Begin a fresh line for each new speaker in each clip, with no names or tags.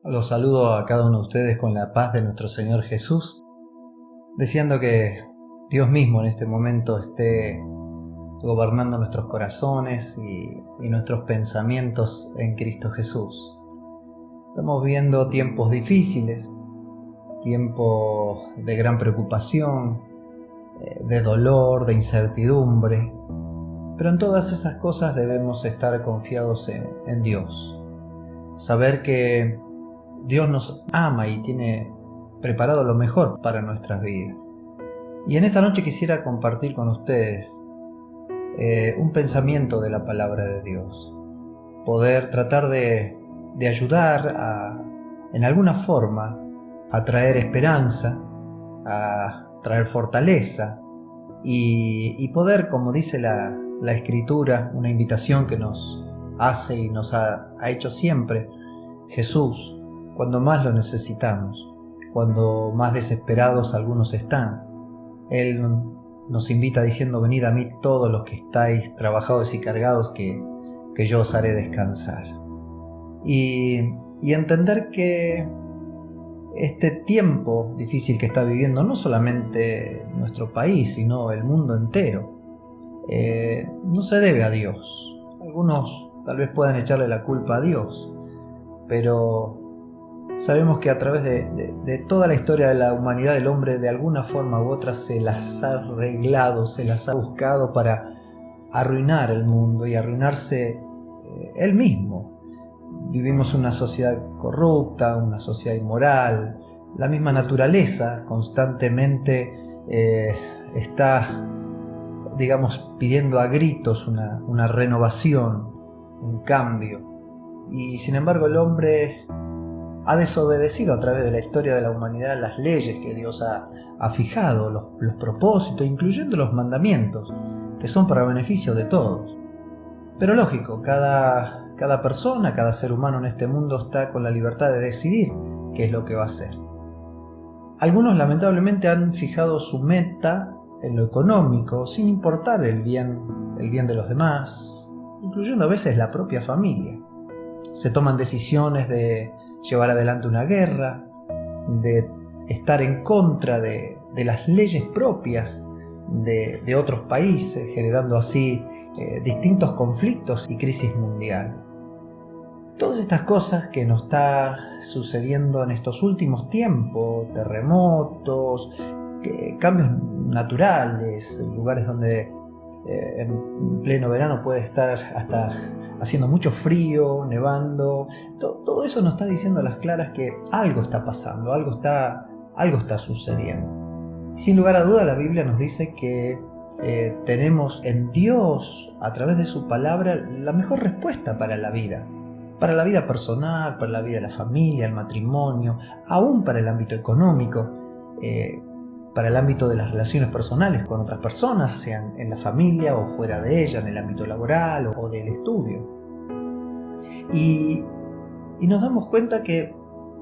Los saludo a cada uno de ustedes con la paz de nuestro Señor Jesús, deseando que Dios mismo en este momento esté gobernando nuestros corazones y nuestros pensamientos en Cristo Jesús. Estamos viendo tiempos difíciles, tiempos de gran preocupación, de dolor, de incertidumbre, pero en todas esas cosas debemos estar confiados en Dios. Saber que Dios nos ama y tiene preparado lo mejor para nuestras vidas. Y en esta noche quisiera compartir con ustedes un pensamiento de la palabra de Dios. Poder tratar de ayudar en alguna forma a traer esperanza, a traer fortaleza y poder, como dice la Escritura, una invitación que nos hace y nos ha hecho siempre Jesús, cuando más lo necesitamos, cuando más desesperados algunos están. Él nos invita diciendo: venid a mí todos los que estáis trabajados y cargados, que yo os haré descansar. Y entender que este tiempo difícil que está viviendo no solamente nuestro país, sino el mundo entero, no se debe a Dios. Algunos tal vez puedan echarle la culpa a Dios, pero sabemos que a través de toda la historia de la humanidad, el hombre de alguna forma u otra se las ha arreglado, se las ha buscado para arruinar el mundo y arruinarse él mismo. Vivimos una sociedad corrupta, una sociedad inmoral. La misma naturaleza constantemente está, pidiendo a gritos una renovación, un cambio. Y sin embargo el hombre ha desobedecido a través de la historia de la humanidad las leyes que Dios ha fijado, los propósitos, incluyendo los mandamientos, que son para beneficio de todos. Pero lógico, cada persona, cada ser humano en este mundo está con la libertad de decidir qué es lo que va a hacer. Algunos lamentablemente han fijado su meta en lo económico, sin importar el bien de los demás, incluyendo a veces la propia familia. Se toman decisiones de llevar adelante una guerra, de estar en contra de las leyes propias de otros países, generando así distintos conflictos y crisis mundiales. Todas estas cosas que nos está sucediendo en estos últimos tiempos, terremotos, cambios naturales, lugares donde en pleno verano puede estar hasta haciendo mucho frío, nevando, todo eso nos está diciendo a las claras que algo está pasando, algo está sucediendo. Sin lugar a duda, la Biblia nos dice que tenemos en Dios, a través de su palabra, la mejor respuesta para la vida personal, para la vida de la familia, el matrimonio, aún para el ámbito económico, para el ámbito de las relaciones personales con otras personas, sean en la familia o fuera de ella, en el ámbito laboral o del estudio. Y nos damos cuenta que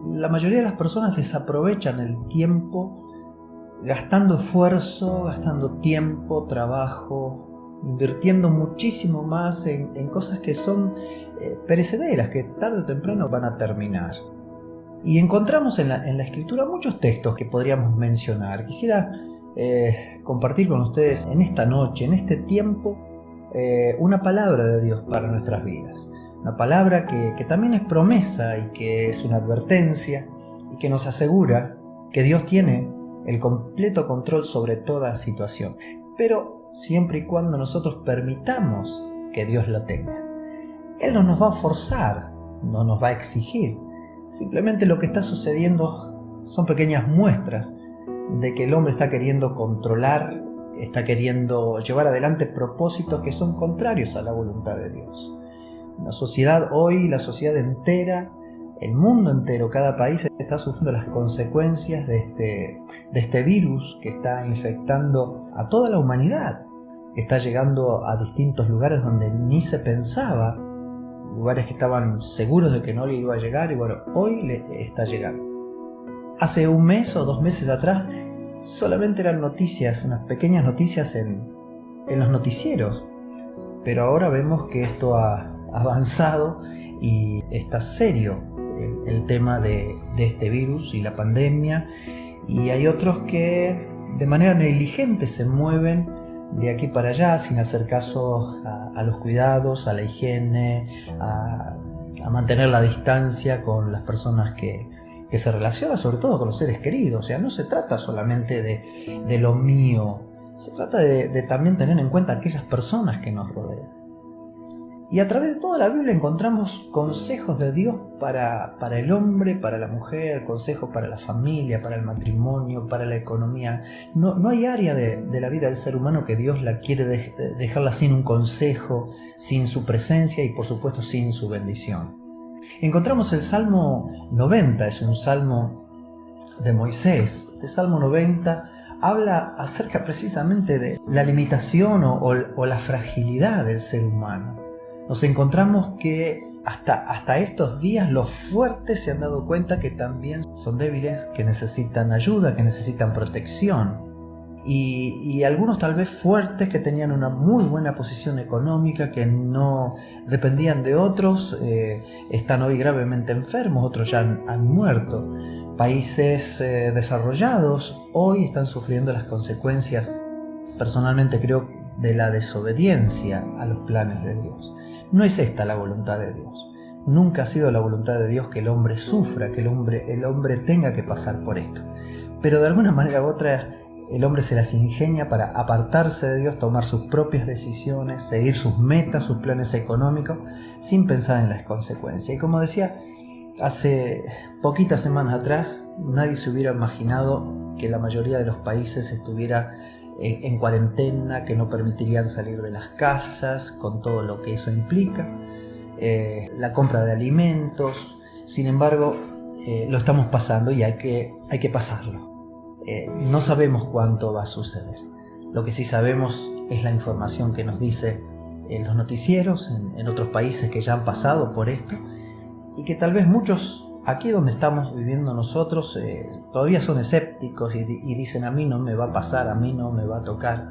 la mayoría de las personas desaprovechan el tiempo gastando esfuerzo, gastando tiempo, trabajo, invirtiendo muchísimo más en cosas que son perecederas, que tarde o temprano van a terminar. Y encontramos en la Escritura muchos textos que podríamos mencionar. Quisiera compartir con ustedes en esta noche, en este tiempo, una palabra de Dios para nuestras vidas. Una palabra que también es promesa y que es una advertencia y que nos asegura que Dios tiene el completo control sobre toda situación, pero siempre y cuando nosotros permitamos que Dios lo tenga. Él no nos va a forzar, no nos va a exigir. Simplemente lo que está sucediendo son pequeñas muestras de que el hombre está queriendo controlar, está queriendo llevar adelante propósitos que son contrarios a la voluntad de Dios. La sociedad hoy, la sociedad entera, el mundo entero, cada país está sufriendo las consecuencias de este virus que está infectando a toda la humanidad, que está llegando a distintos lugares donde ni se pensaba, lugares que estaban seguros de que no le iba a llegar, y bueno, hoy le está llegando. Hace un mes o 2 meses atrás solamente eran noticias, unas pequeñas noticias en los noticieros, pero ahora vemos que esto ha avanzado y está serio el tema de este virus y la pandemia, y hay otros que de manera negligente se mueven de aquí para allá sin hacer caso a los cuidados, a la higiene, a mantener la distancia con las personas que se relacionan, sobre todo con los seres queridos. O sea, no se trata solamente de lo mío, se trata de también tener en cuenta aquellas personas que nos rodean. Y a través de toda la Biblia encontramos consejos de Dios para el hombre, para la mujer, consejos para la familia, para el matrimonio, para la economía. No hay área de la vida del ser humano que Dios la quiere dejarla sin un consejo, sin su presencia y por supuesto sin su bendición. Encontramos el Salmo 90, es un salmo de Moisés. Este Salmo 90 habla acerca precisamente de la limitación o la fragilidad del ser humano. Nos encontramos que hasta estos días los fuertes se han dado cuenta que también son débiles, que necesitan ayuda, que necesitan protección. Y algunos tal vez fuertes que tenían una muy buena posición económica, que no dependían de otros, están hoy gravemente enfermos, otros ya han muerto. Países desarrollados hoy están sufriendo las consecuencias, personalmente creo, de la desobediencia a los planes de Dios. No es esta la voluntad de Dios. Nunca ha sido la voluntad de Dios que el hombre sufra, que el hombre tenga que pasar por esto. Pero de alguna manera u otra, el hombre se las ingenia para apartarse de Dios, tomar sus propias decisiones, seguir sus metas, sus planes económicos, sin pensar en las consecuencias. Y como decía, hace poquitas semanas atrás, nadie se hubiera imaginado que la mayoría de los países estuviera en cuarentena, que no permitirían salir de las casas, con todo lo que eso implica, la compra de alimentos. Sin embargo, lo estamos pasando y hay que pasarlo. No sabemos cuánto va a suceder. Lo que sí sabemos es la información que nos dice en los noticieros, en otros países que ya han pasado por esto, y que tal vez muchos aquí donde estamos viviendo nosotros todavía son escépticos y dicen: a mí no me va a pasar, a mí no me va a tocar.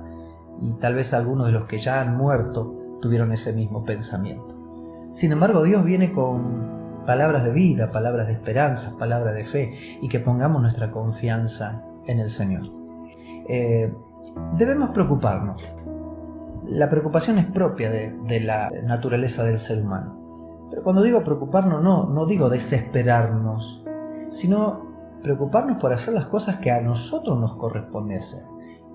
Y tal vez algunos de los que ya han muerto tuvieron ese mismo pensamiento. Sin embargo, Dios viene con palabras de vida, palabras de esperanza, palabras de fe, y que pongamos nuestra confianza en el Señor. Debemos preocuparnos. La preocupación es propia de la naturaleza del ser humano. Pero cuando digo preocuparnos, no digo desesperarnos, sino preocuparnos por hacer las cosas que a nosotros nos corresponde hacer.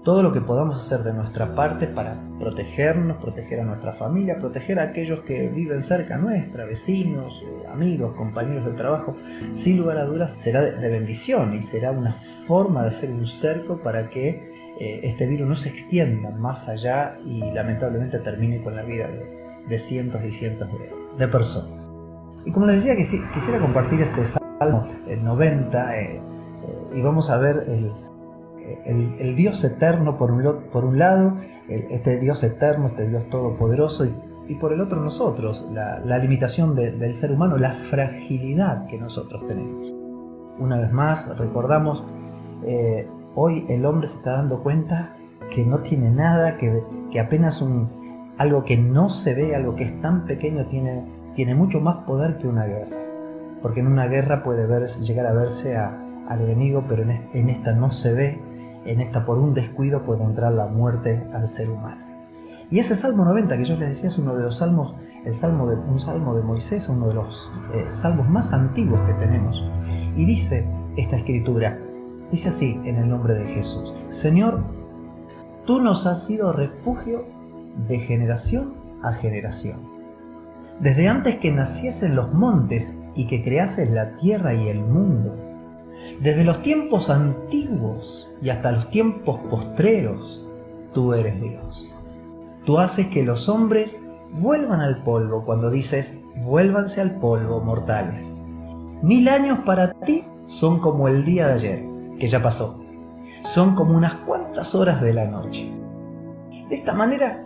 Todo lo que podamos hacer de nuestra parte para protegernos, proteger a nuestra familia, proteger a aquellos que viven cerca nuestra, vecinos, amigos, compañeros de trabajo, sin lugar a dudas será de bendición y será una forma de hacer un cerco para que este virus no se extienda más allá y lamentablemente termine con la vida de cientos y cientos de personas. Y como les decía, quisiera compartir este Salmo 90 y vamos a ver el Dios eterno por un lado, este Dios eterno, este Dios todopoderoso, y por el otro nosotros, la limitación del ser humano, la fragilidad que nosotros tenemos. Una vez más, recordamos, hoy el hombre se está dando cuenta que no tiene nada, que apenas algo que no se ve, algo que es tan pequeño, tiene mucho más poder que una guerra. Porque en una guerra puede llegar a verse al enemigo, pero en esta no se ve. En esta, por un descuido, puede entrar la muerte al ser humano. Y ese Salmo 90 que yo les decía es uno de los salmos, un salmo de Moisés, uno de los salmos más antiguos que tenemos. Y dice esta escritura, dice así en el nombre de Jesús: Señor, tú nos has sido refugio de generación a generación. Desde antes que naciesen los montes y que creases la tierra y el mundo, desde los tiempos antiguos y hasta los tiempos postreros, tú eres Dios. Tú haces que los hombres vuelvan al polvo cuando dices: vuélvanse al polvo, mortales. 1000 años para ti son como el día de ayer, que ya pasó. Son como unas cuantas horas de la noche. De esta manera,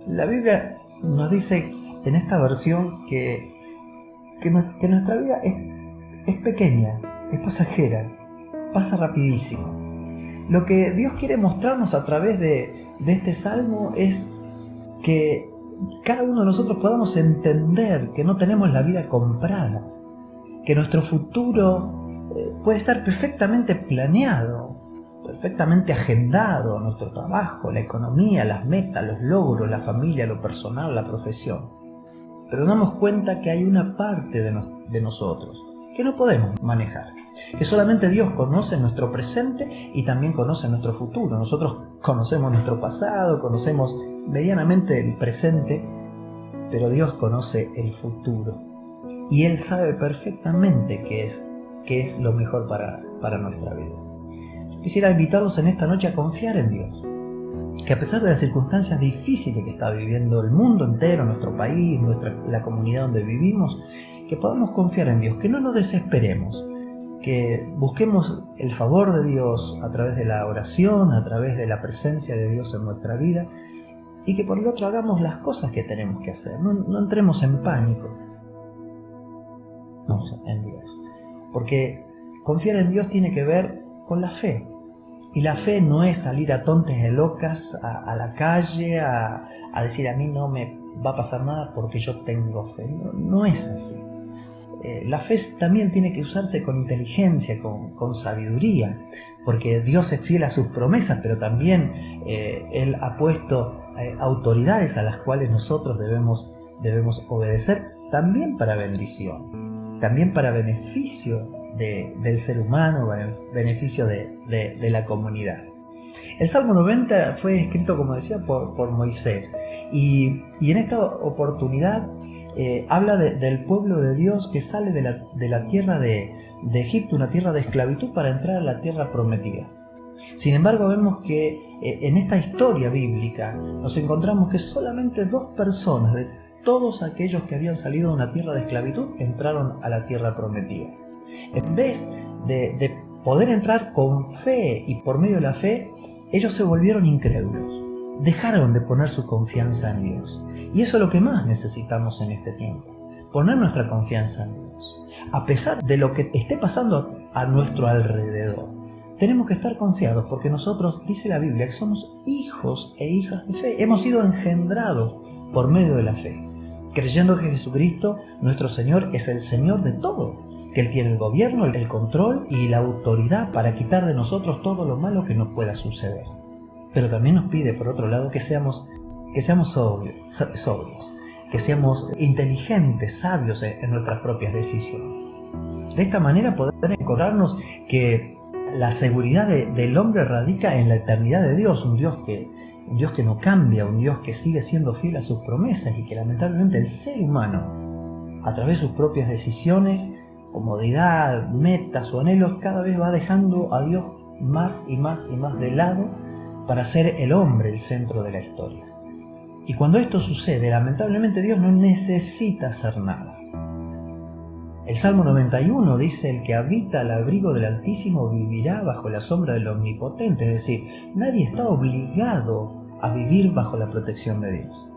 la Biblia nos dice en esta versión que nuestra vida es pequeña, es pasajera, pasa rapidísimo. Lo que Dios quiere mostrarnos a través de este salmo es que cada uno de nosotros podamos entender que no tenemos la vida comprada, que nuestro futuro puede estar perfectamente planeado, perfectamente agendado, nuestro trabajo, la economía, las metas, los logros, la familia, lo personal, la profesión. Pero nos damos cuenta que hay una parte de nosotros que no podemos manejar, que solamente Dios conoce nuestro presente y también conoce nuestro futuro. Nosotros conocemos nuestro pasado, conocemos medianamente el presente, pero Dios conoce el futuro y Él sabe perfectamente qué es lo mejor para nuestra vida. Quisiera invitarlos en esta noche a confiar en Dios, que a pesar de las circunstancias difíciles que está viviendo el mundo entero, nuestro país, la comunidad donde vivimos, que podamos confiar en Dios, que no nos desesperemos, que busquemos el favor de Dios a través de la oración, a través de la presencia de Dios en nuestra vida, y que por el otro hagamos las cosas que tenemos que hacer. No entremos en pánico. Vamos en Dios. Porque confiar en Dios tiene que ver con la fe. Y la fe no es salir a tontes de locas a la calle a decir a mí no me va a pasar nada porque yo tengo fe. No es así. La fe también tiene que usarse con inteligencia, con sabiduría, porque Dios es fiel a sus promesas, pero también Él ha puesto autoridades a las cuales nosotros debemos obedecer, también para bendición, también para beneficio del ser humano, beneficio de la comunidad. El Salmo 90 fue escrito, como decía, por Moisés, y en esta oportunidad habla del pueblo de Dios que sale de la tierra de Egipto, una tierra de esclavitud, para entrar a la tierra prometida. Sin embargo, vemos que en esta historia bíblica nos encontramos que solamente 2 personas de todos aquellos que habían salido de una tierra de esclavitud entraron a la tierra prometida. En vez de poder entrar con fe y por medio de la fe, ellos se volvieron incrédulos. Dejaron de poner su confianza en Dios. Y eso es lo que más necesitamos en este tiempo. Poner nuestra confianza en Dios. A pesar de lo que esté pasando a nuestro alrededor, tenemos que estar confiados porque nosotros, dice la Biblia, que somos hijos e hijas de fe. Hemos sido engendrados por medio de la fe, creyendo que Jesucristo, nuestro Señor, es el Señor de todo, que Él tiene el gobierno, el control y la autoridad para quitar de nosotros todo lo malo que nos pueda suceder. Pero también nos pide, por otro lado, que seamos sobrios, que seamos inteligentes, sabios en nuestras propias decisiones. De esta manera poder encontrarnos que la seguridad del hombre radica en la eternidad de Dios, un Dios que no cambia, un Dios que sigue siendo fiel a sus promesas, y que lamentablemente el ser humano, a través de sus propias decisiones, comodidad, metas o anhelos, cada vez va dejando a Dios más y más y más de lado para ser el hombre el centro de la historia. Y cuando esto sucede, lamentablemente Dios no necesita hacer nada. El Salmo 91 dice: el que habita al abrigo del Altísimo vivirá bajo la sombra del Omnipotente. Es decir, nadie está obligado a vivir bajo la protección de Dios.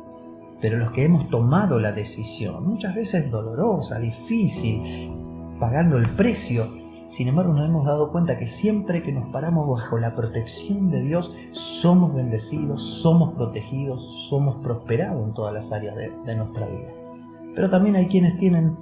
Pero los que hemos tomado la decisión, muchas veces dolorosa, difícil, pagando el precio, sin embargo nos hemos dado cuenta que siempre que nos paramos bajo la protección de Dios, somos bendecidos, somos protegidos, somos prosperados en todas las áreas de nuestra vida. Pero también hay quienes tienen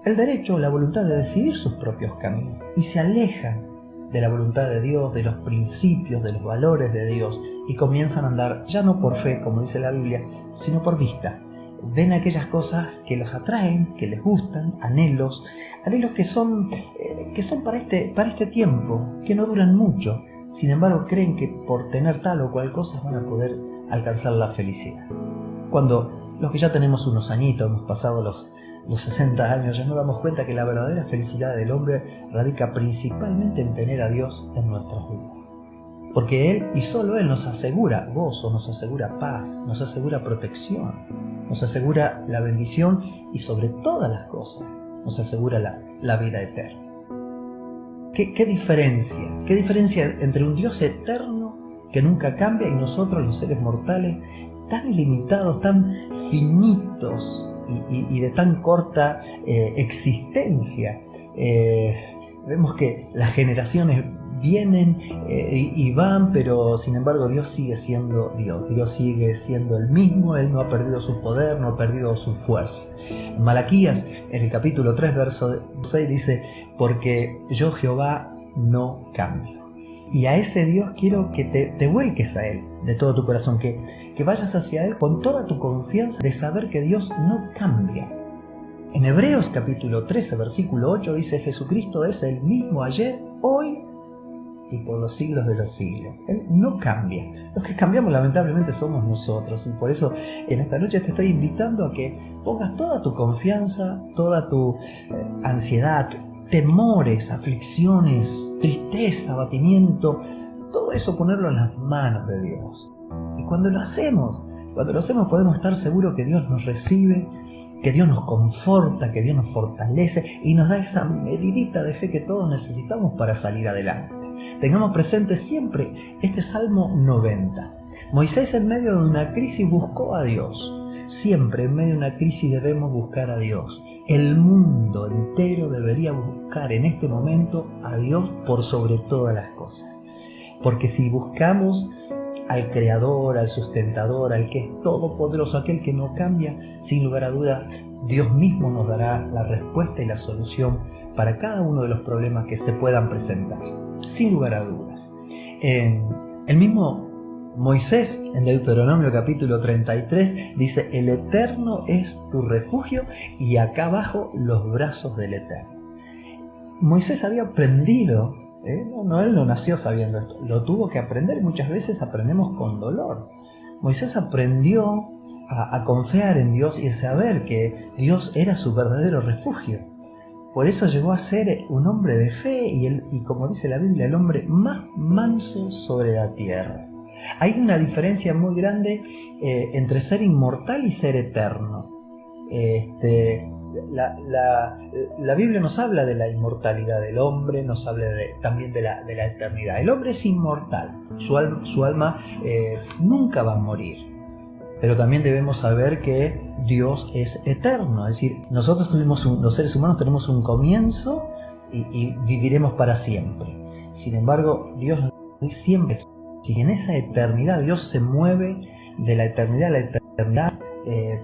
el derecho, la voluntad de decidir sus propios caminos y se alejan de la voluntad de Dios, de los principios, de los valores de Dios, y comienzan a andar ya no por fe, como dice la Biblia, sino por vista. Ven aquellas cosas que los atraen, que les gustan, anhelos que son para este tiempo, que no duran mucho. Sin embargo, creen que por tener tal o cual cosa van a poder alcanzar la felicidad. Cuando los que ya tenemos unos añitos, hemos pasado los 60 años, ya nos damos cuenta que la verdadera felicidad del hombre radica principalmente en tener a Dios en nuestras vidas. Porque Él y solo Él nos asegura gozo, nos asegura paz, nos asegura protección, nos asegura la bendición y sobre todas las cosas nos asegura la vida eterna. ¿Qué diferencia entre un Dios eterno que nunca cambia y nosotros los seres mortales tan limitados, tan finitos y de tan corta existencia? Vemos que las generaciones vienen y van, pero sin embargo Dios sigue siendo Dios. Dios sigue siendo el mismo, Él no ha perdido su poder, no ha perdido su fuerza. Malaquías, en el capítulo 3, verso 6 dice: porque yo Jehová no cambio. Y a ese Dios quiero que te vuelques a Él de todo tu corazón, que vayas hacia Él con toda tu confianza de saber que Dios no cambia. En Hebreos capítulo 13, versículo 8 dice: Jesucristo es el mismo ayer, hoy y por los siglos de los siglos. Él no cambia. Los que cambiamos lamentablemente somos nosotros, y por eso en esta noche te estoy invitando a que pongas toda tu confianza, toda tu ansiedad, temores, aflicciones, tristeza, abatimiento, todo eso ponerlo en las manos de Dios. Y cuando lo hacemos podemos estar seguros que Dios nos recibe, que Dios nos conforta, que Dios nos fortalece y nos da esa medidita de fe que todos necesitamos para salir adelante. Tengamos presente siempre este Salmo 90. Moisés, en medio de una crisis, buscó a Dios. Siempre en medio de una crisis debemos buscar a Dios. El mundo entero debería buscar en este momento a Dios por sobre todas las cosas. Porque si buscamos al Creador, al Sustentador, al que es todopoderoso, aquel que no cambia, sin lugar a dudas, Dios mismo nos dará la respuesta y la solución para cada uno de los problemas que se puedan presentar. Sin lugar a dudas. El mismo Moisés, en Deuteronomio capítulo 33, dice: el Eterno es tu refugio, y acá abajo los brazos del Eterno. Moisés había aprendido, él no nació sabiendo esto, lo tuvo que aprender. Muchas veces aprendemos con dolor. Moisés aprendió a confiar en Dios y a saber que Dios era su verdadero refugio. Por eso llegó a ser un hombre de fe y como dice la Biblia, el hombre más manso sobre la tierra. Hay una diferencia muy grande entre ser inmortal y ser eterno. La Biblia nos habla de la inmortalidad del hombre, nos habla también de la eternidad. El hombre es inmortal, su alma nunca va a morir. Pero también debemos saber que Dios es eterno, es decir, nosotros los seres humanos tenemos un comienzo y viviremos para siempre. Sin embargo, Dios siempre existe. Y en esa eternidad Dios se mueve de la eternidad a la eternidad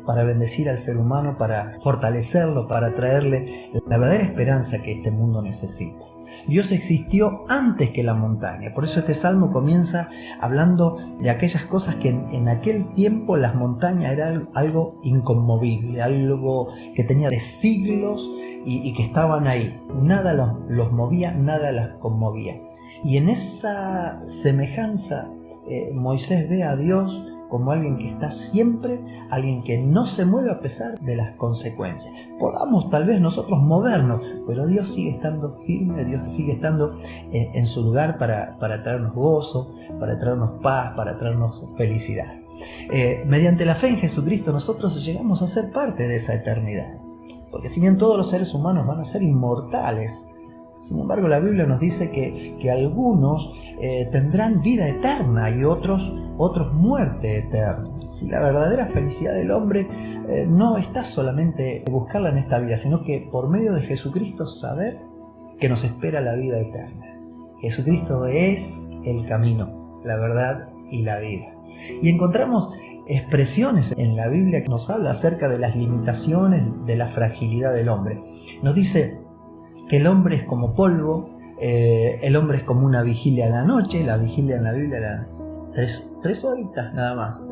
para bendecir al ser humano, para fortalecerlo, para traerle la verdadera esperanza que este mundo necesita. Dios existió antes que la montaña. Por eso este salmo comienza hablando de aquellas cosas que en aquel tiempo las montañas eran algo inconmovible, algo que tenía de siglos y que estaban ahí. Nada los movía, nada las conmovía. Y en esa semejanza Moisés ve a Dios como alguien que está siempre, alguien que no se mueve a pesar de las consecuencias. Podamos tal vez nosotros movernos, pero Dios sigue estando firme, Dios sigue estando en su lugar para traernos gozo, para traernos paz, para traernos felicidad. Mediante la fe en Jesucristo nosotros llegamos a ser parte de esa eternidad. Porque si bien todos los seres humanos van a ser inmortales, sin embargo la Biblia nos dice que algunos tendrán vida eterna y otros muerte eterna. Si la verdadera felicidad del hombre no está solamente en buscarla en esta vida, sino que por medio de Jesucristo saber que nos espera la vida eterna. Jesucristo es el camino, la verdad y la vida. Y encontramos expresiones en la Biblia que nos habla acerca de las limitaciones, de la fragilidad del hombre. Nos dice que el hombre es como polvo, el hombre es como una vigilia en la noche. La vigilia en la Biblia era 3 horitas nada más,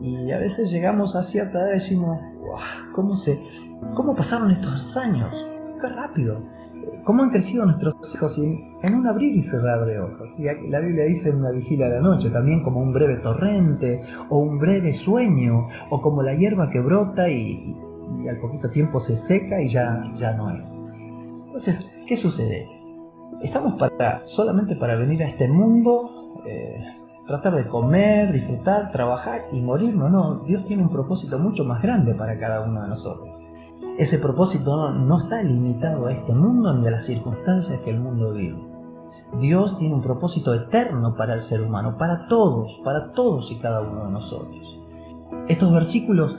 y a veces llegamos a cierta edad y decimos: ¿cómo pasaron estos años? ¡Qué rápido! ¿Cómo han crecido nuestros hijos en un abrir y cerrar de ojos? Y la Biblia dice una vigilia a la noche, también como un breve torrente, o un breve sueño, o como la hierba que brota y al poquito tiempo se seca y ya no es. Entonces, ¿qué sucede? ¿Estamos solamente para venir a este mundo, tratar de comer, disfrutar, trabajar y morir? No, Dios tiene un propósito mucho más grande para cada uno de nosotros. Ese propósito no está limitado a este mundo ni a las circunstancias que el mundo vive. Dios tiene un propósito eterno para el ser humano, para todos y cada uno de nosotros. Estos versículos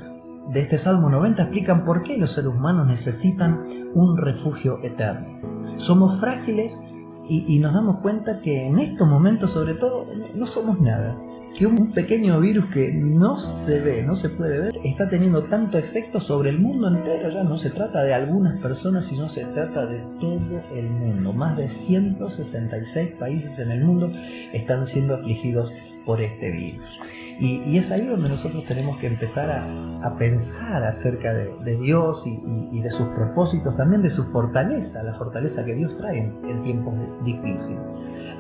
de este Salmo 90 explican por qué los seres humanos necesitan un refugio eterno. Somos frágiles y nos damos cuenta que en estos momentos sobre todo no somos nada. Que un pequeño virus que no se ve, no se puede ver, está teniendo tanto efecto sobre el mundo entero. Ya no se trata de algunas personas, sino se trata de todo el mundo. Más de 166 países en el mundo están siendo afligidos por este virus. Y es ahí donde nosotros tenemos que empezar a pensar acerca de Dios y de sus propósitos, también de su fortaleza, la fortaleza que Dios trae en tiempos difíciles.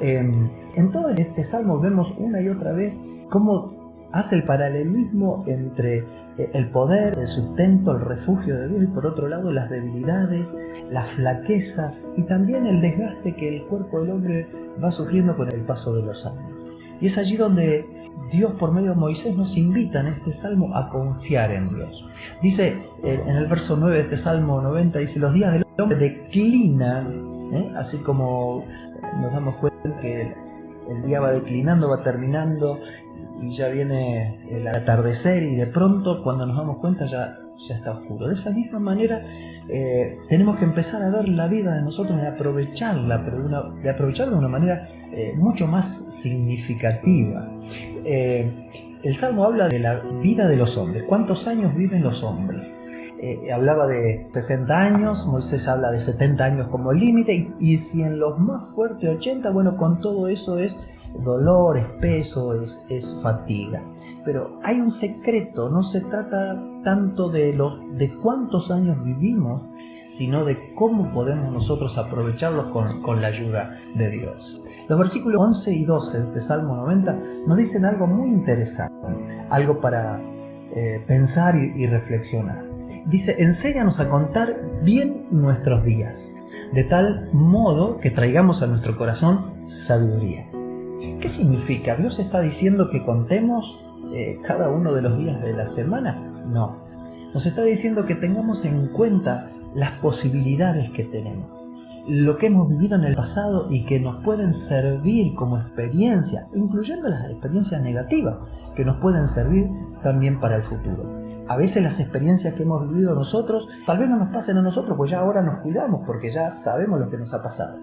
En todo este salmo vemos una y otra vez cómo hace el paralelismo entre el poder, el sustento, el refugio de Dios y por otro lado las debilidades, las flaquezas y también el desgaste que el cuerpo del hombre va sufriendo con el paso de los años. Y es allí donde Dios por medio de Moisés nos invita en este salmo a confiar en Dios. Dice en el verso 9 de este salmo 90, dice: los días del hombre declinan, así como nos damos cuenta que el día va declinando, va terminando y ya viene el atardecer y de pronto cuando nos damos cuenta ya está oscuro. De esa misma manera tenemos que empezar a ver la vida de nosotros y aprovecharla, pero de aprovecharla de una manera mucho más significativa. El Salmo habla de la vida de los hombres. ¿Cuántos años viven los hombres? Hablaba de 60 años, Moisés habla de 70 años como límite, y si en los más fuertes 80, bueno, con todo eso es dolor, es peso, es fatiga. Pero hay un secreto, no se trata tanto de cuántos años vivimos, sino de cómo podemos nosotros aprovecharlos con la ayuda de Dios. Los versículos 11 y 12 de este Salmo 90 nos dicen algo muy interesante, algo para pensar y reflexionar. Dice: enséñanos a contar bien nuestros días, de tal modo que traigamos a nuestro corazón sabiduría. ¿Qué significa? ¿Dios está diciendo que contemos cada uno de los días de la semana? No. Nos está diciendo que tengamos en cuenta las posibilidades que tenemos, lo que hemos vivido en el pasado y que nos pueden servir como experiencia, incluyendo las experiencias negativas, que nos pueden servir también para el futuro. A veces las experiencias que hemos vivido nosotros tal vez no nos pasen a nosotros, pues ya ahora nos cuidamos porque ya sabemos lo que nos ha pasado.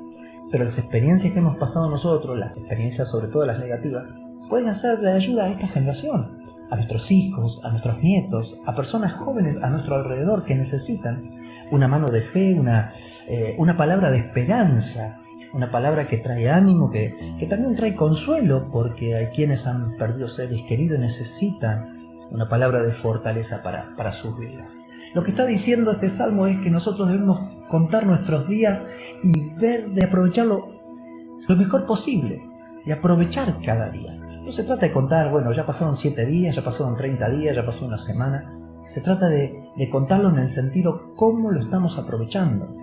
Pero las experiencias que hemos pasado nosotros, las experiencias sobre todo las negativas, pueden ser de ayuda a esta generación, a nuestros hijos, a nuestros nietos, a personas jóvenes a nuestro alrededor que necesitan una mano de fe, una palabra de esperanza, una palabra que trae ánimo, que también trae consuelo, porque hay quienes han perdido seres queridos y necesitan una palabra de fortaleza para sus vidas. Lo que está diciendo este salmo es que nosotros debemos contar nuestros días y ver de aprovecharlo lo mejor posible, de aprovechar cada día. No se trata de contar, bueno, ya pasaron 7 días, ya pasaron 30 días, ya pasó una semana. Se trata de contarlo en el sentido cómo lo estamos aprovechando.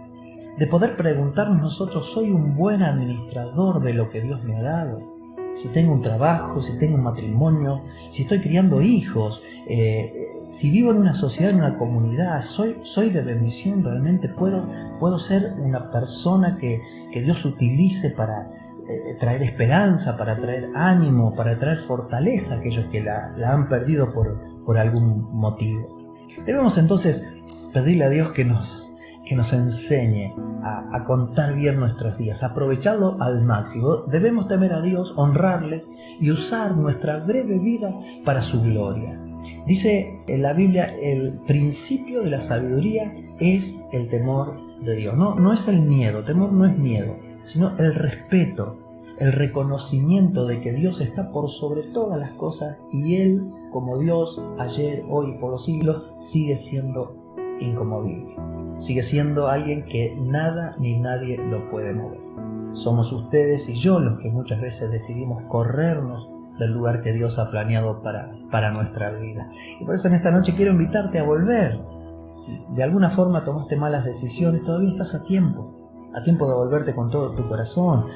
De poder preguntarnos nosotros: ¿soy un buen administrador de lo que Dios me ha dado? Si tengo un trabajo, si tengo un matrimonio, si estoy criando hijos, si vivo en una sociedad, en una comunidad, soy de bendición, realmente puedo ser una persona que Dios utilice para traer esperanza, para traer ánimo, para traer fortaleza a aquellos que la han perdido por algún motivo. Debemos entonces pedirle a Dios que nos enseñe a contar bien nuestros días, a aprovecharlo al máximo. Debemos temer a Dios, honrarle y usar nuestra breve vida para su gloria. Dice en la Biblia: el principio de la sabiduría es el temor de Dios. No es el miedo, temor no es miedo, sino el respeto, el reconocimiento de que Dios está por sobre todas las cosas y Él, como Dios, ayer, hoy y por los siglos, sigue siendo inconmovible. Sigue siendo alguien que nada ni nadie lo puede mover. Somos ustedes y yo los que muchas veces decidimos corrernos del lugar que Dios ha planeado para nuestra vida. Y por eso en esta noche quiero invitarte a volver. Si de alguna forma tomaste malas decisiones, todavía estás a tiempo de volverte con todo tu corazón,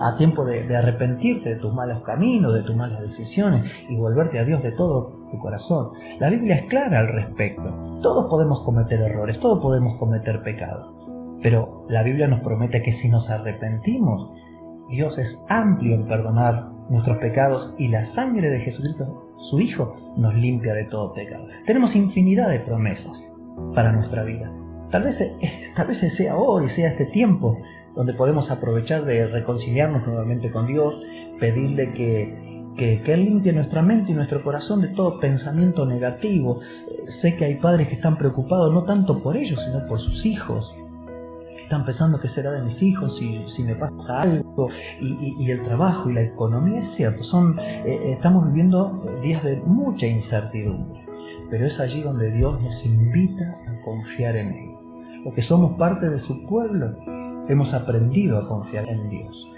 a tiempo de arrepentirte de tus malos caminos, de tus malas decisiones y volverte a Dios de todo tu corazón. La Biblia es clara al respecto. Todos podemos cometer errores, todos podemos cometer pecados, pero la Biblia nos promete que si nos arrepentimos, Dios es amplio en perdonar nuestros pecados y la sangre de Jesucristo, su Hijo, nos limpia de todo pecado. Tenemos infinidad de promesas para nuestra vida. Tal vez sea hoy, sea este tiempo donde podemos aprovechar de reconciliarnos nuevamente con Dios, pedirle que Él limpie nuestra mente y nuestro corazón de todo pensamiento negativo. Sé que hay padres que están preocupados no tanto por ellos, sino por sus hijos. Están pensando qué será de mis hijos si me pasa algo, y el trabajo y la economía. Es cierto, estamos viviendo días de mucha incertidumbre, pero es allí donde Dios nos invita a confiar en Él. Los que somos parte de su pueblo hemos aprendido a confiar en Dios,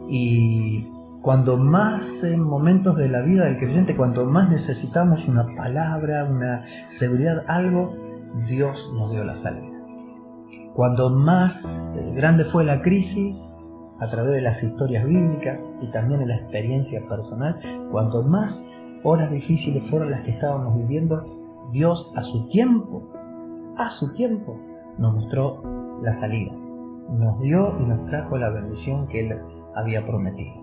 y cuando más en momentos de la vida del creyente, cuanto más necesitamos una palabra, una seguridad, algo, Dios nos dio la salida. Cuando más grande fue la crisis, a través de las historias bíblicas y también en la experiencia personal, cuanto más horas difíciles fueron las que estábamos viviendo, Dios a su tiempo, nos mostró la salida. Nos dio y nos trajo la bendición que Él había prometido.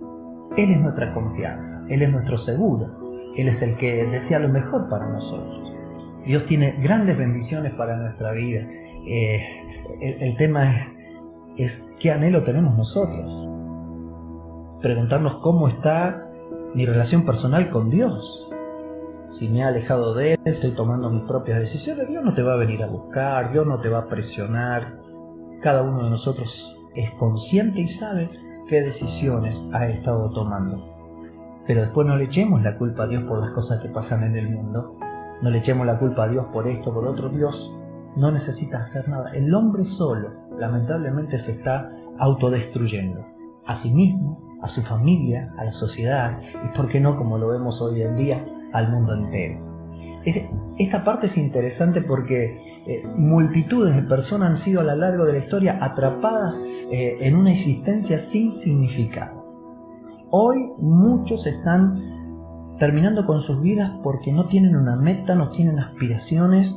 Él es nuestra confianza, Él es nuestro seguro, Él es el que desea lo mejor para nosotros. Dios tiene grandes bendiciones para nuestra vida. El tema es qué anhelo tenemos nosotros. Preguntarnos cómo está mi relación personal con Dios. Si me he alejado de Él, estoy tomando mis propias decisiones, Dios no te va a venir a buscar, Dios no te va a presionar. Cada uno de nosotros es consciente y sabe qué decisiones ha estado tomando. Pero después no le echemos la culpa a Dios por las cosas que pasan en el mundo. No le echemos la culpa a Dios por esto, por otro. Dios no necesita hacer nada. El hombre solo, lamentablemente, se está autodestruyendo. A sí mismo, a su familia, a la sociedad y, ¿por qué no, como lo vemos hoy en día, al mundo entero? Esta parte es interesante porque multitudes de personas han sido a lo largo de la historia atrapadas en una existencia sin significado. Hoy muchos están terminando con sus vidas porque no tienen una meta, no tienen aspiraciones,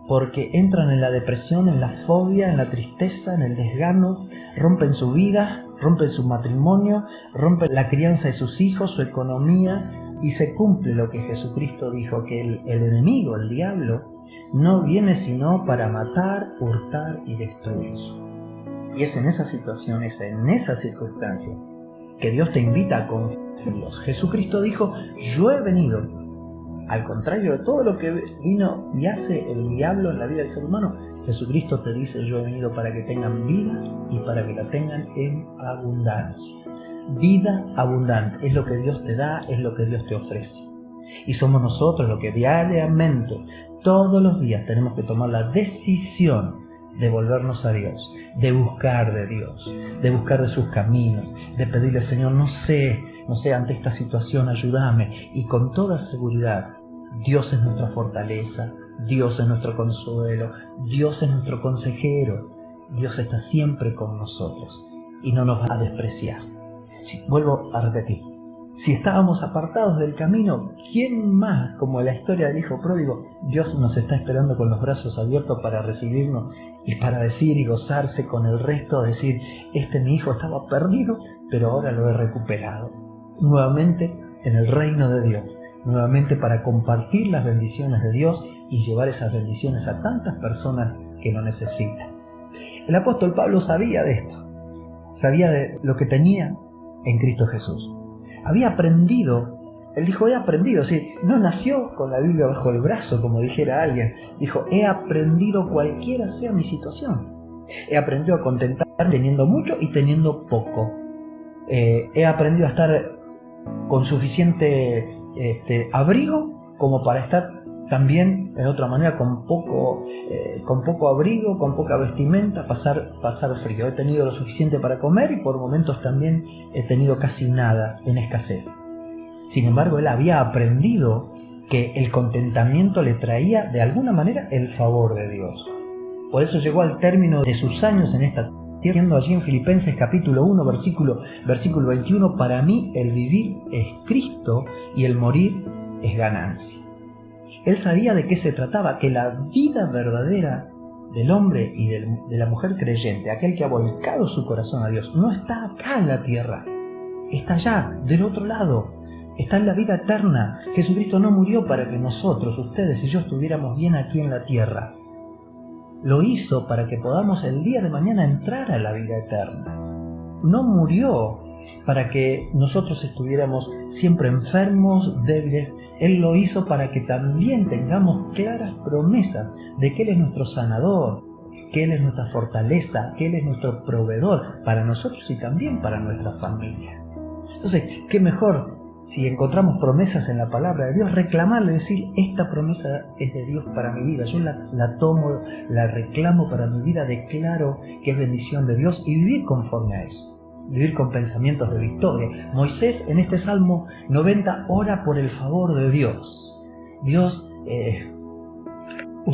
porque entran en la depresión, en la fobia, en la tristeza, en el desgano, rompen su vida, rompen su matrimonio, rompen la crianza de sus hijos, su economía. Y se cumple lo que Jesucristo dijo, que el enemigo, el diablo, no viene sino para matar, hurtar y destruir. Y es en esas situaciones, en esas circunstancias, que Dios te invita a confiar en Dios. Jesucristo dijo, yo he venido, al contrario de todo lo que vino y hace el diablo en la vida del ser humano, Jesucristo te dice, yo he venido para que tengan vida y para que la tengan en abundancia. Vida abundante es lo que Dios te da, es lo que Dios te ofrece. Y somos nosotros los que diariamente, todos los días, tenemos que tomar la decisión de volvernos a Dios, de buscar de Dios, de buscar de sus caminos, de pedirle, Señor, no sé, ante esta situación, ayúdame. Y con toda seguridad, Dios es nuestra fortaleza, Dios es nuestro consuelo, Dios es nuestro consejero. Dios está siempre con nosotros y no nos va a despreciar. Vuelvo a repetir, si estábamos apartados del camino, ¿quién más, como en la historia del hijo pródigo? Dios nos está esperando con los brazos abiertos para recibirnos y para decir y gozarse con el resto, decir, mi hijo estaba perdido, pero ahora lo he recuperado. Nuevamente en el reino de Dios, nuevamente para compartir las bendiciones de Dios y llevar esas bendiciones a tantas personas que lo necesitan. El apóstol Pablo sabía de esto, sabía de lo que tenía en Cristo Jesús. Había aprendido, él dijo, he aprendido, sí, no nació con la Biblia bajo el brazo, como dijera alguien. Dijo, he aprendido cualquiera sea mi situación. He aprendido a contentar teniendo mucho y teniendo poco. He aprendido a estar con suficiente abrigo como para estar también, de otra manera, con poco abrigo, con poca vestimenta, pasar frío. He tenido lo suficiente para comer y por momentos también he tenido casi nada, en escasez. Sin embargo, él había aprendido que el contentamiento le traía de alguna manera el favor de Dios. Por eso llegó al término de sus años en esta tierra, diciendo allí en Filipenses capítulo 1, versículo 21, para mí el vivir es Cristo y el morir es ganancia. Él sabía de qué se trataba, que la vida verdadera del hombre y de la mujer creyente, aquel que ha volcado su corazón a Dios, no está acá en la tierra, está allá, del otro lado, está en la vida eterna. Jesucristo no murió para que nosotros, ustedes y yo, estuviéramos bien aquí en la tierra. Lo hizo para que podamos el día de mañana entrar a la vida eterna. no murió para que nosotros estuviéramos siempre enfermos, débiles. Él lo hizo para que también tengamos claras promesas de que Él es nuestro sanador, que Él es nuestra fortaleza, que Él es nuestro proveedor para nosotros y también para nuestra familia. Entonces, ¿qué mejor si encontramos promesas en la palabra de Dios? Reclamarle, decir, esta promesa es de Dios para mi vida, yo la tomo, la reclamo para mi vida, declaro que es bendición de Dios y vivir conforme a eso. Vivir con pensamientos de victoria. Moisés en este Salmo 90 ora por el favor de Dios. Dios,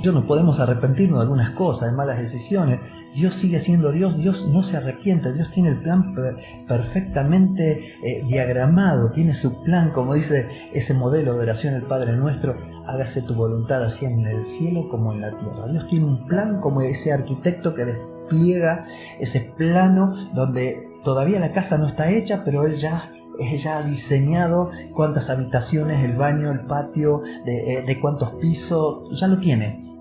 nos podemos arrepentirnos de algunas cosas, de malas decisiones. Dios sigue siendo Dios, Dios no se arrepiente, Dios tiene el plan perfectamente diagramado, tiene su plan, como dice ese modelo de oración el Padre Nuestro, hágase tu voluntad así en el cielo como en la tierra. Dios tiene un plan como ese arquitecto que despliega ese plano donde todavía la casa no está hecha, pero Él ya ha diseñado cuántas habitaciones, el baño, el patio, de cuántos pisos, ya lo tiene.